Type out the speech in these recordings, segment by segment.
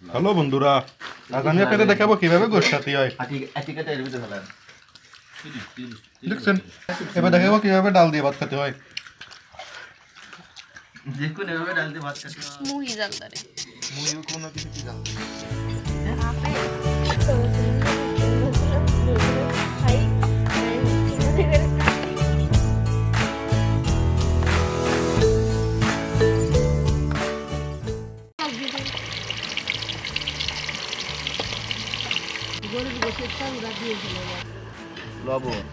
Hello বন্ধুরা, আজ আমি আপনাদের দেখাবো কিভাবে গোশাতি হয়। দেখছেন, এবার দেখাবো কিভাবে ডাল দিয়ে ভাত খেতে হয়। মুহি জালদারে কোনো কিছু কি জানতে লবণ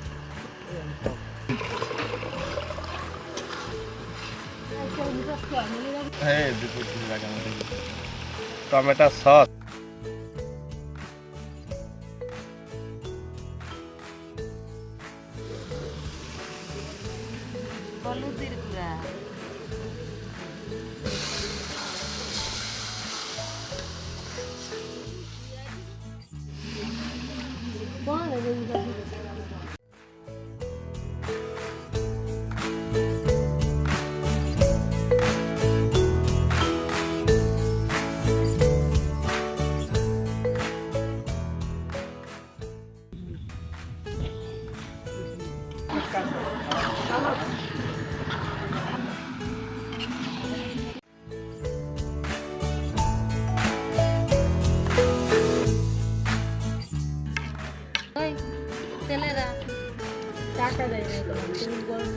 টমেটো সস হলুদের গুঁড়া তেলেরা টাকা দেয় না তুমি গরম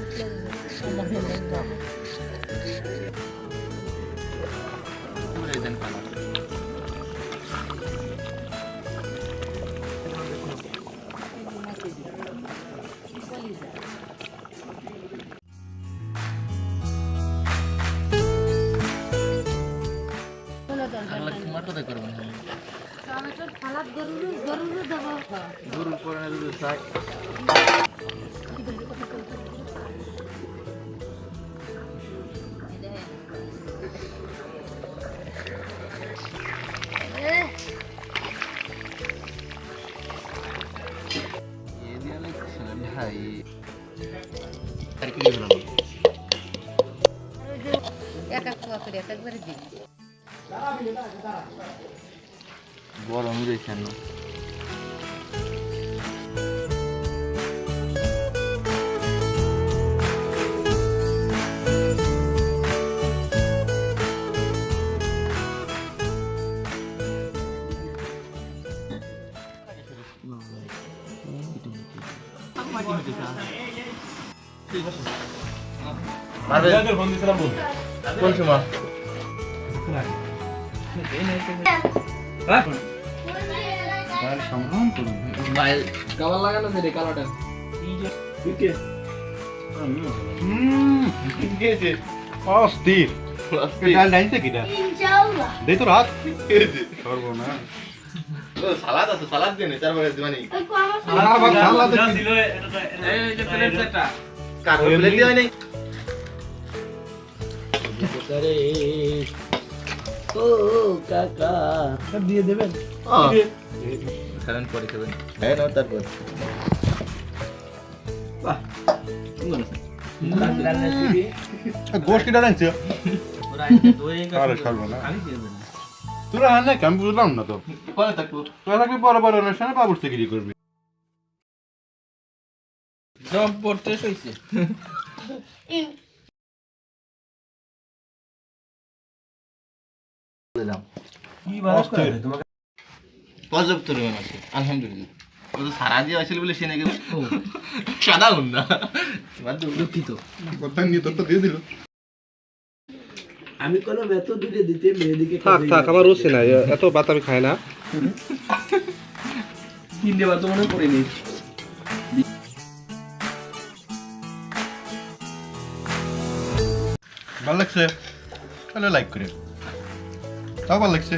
টমেটোর ফালাত গরুর দেবো গরুর পরে শাক এক এক পোয়া করে একবারে দিই গরম রয়েছে না কোন সময় কালার লাগানো রে কালারটা অস্থির ডাল ডাইছে কিটা দে তোর হাত সর্বনা সালাদ আছে সালাদ দিয়ে নে তারপরে দিবানি কারো প্লেট দিয়ে নাই ও কাকা দিয়ে দেবেন খাবেন পরে খাবেন হ্যাঁ না তারপর বাহ গোশ কিটা ডাইছে আরে সর্বনা তোরা হ্যাঁ না আমি বুঝলাম না তো পরে থাকবো তোরা থাকবি বড় বড় অনুষ্ঠানে বাবুর থেকে কি করবি জব পড়তে হইছে পর্যাপ্ত পরিমাণ আছে আলহামদুলিল্লাহ ও তো সারা দিয়ে আসলে বলে সে নাকি সাদা হন না দুঃখিত কথা নিয়ে তোরটা দিয়ে দিল আমি কোনো এত দূরে দিতে মেয়েদিকে থাক আমার রুচি নাই এত ভাত আমি খাই না তিনটে বার তো মনে পড়েনি ভালো লাগছে তাহলে লাইক করে তাও ভালো লাগছে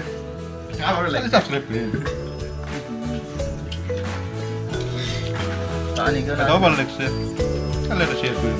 তাহলে সাবস্ক্রাইব করে তাও ভালো লাগছে তাহলে এটা শেয়ার করে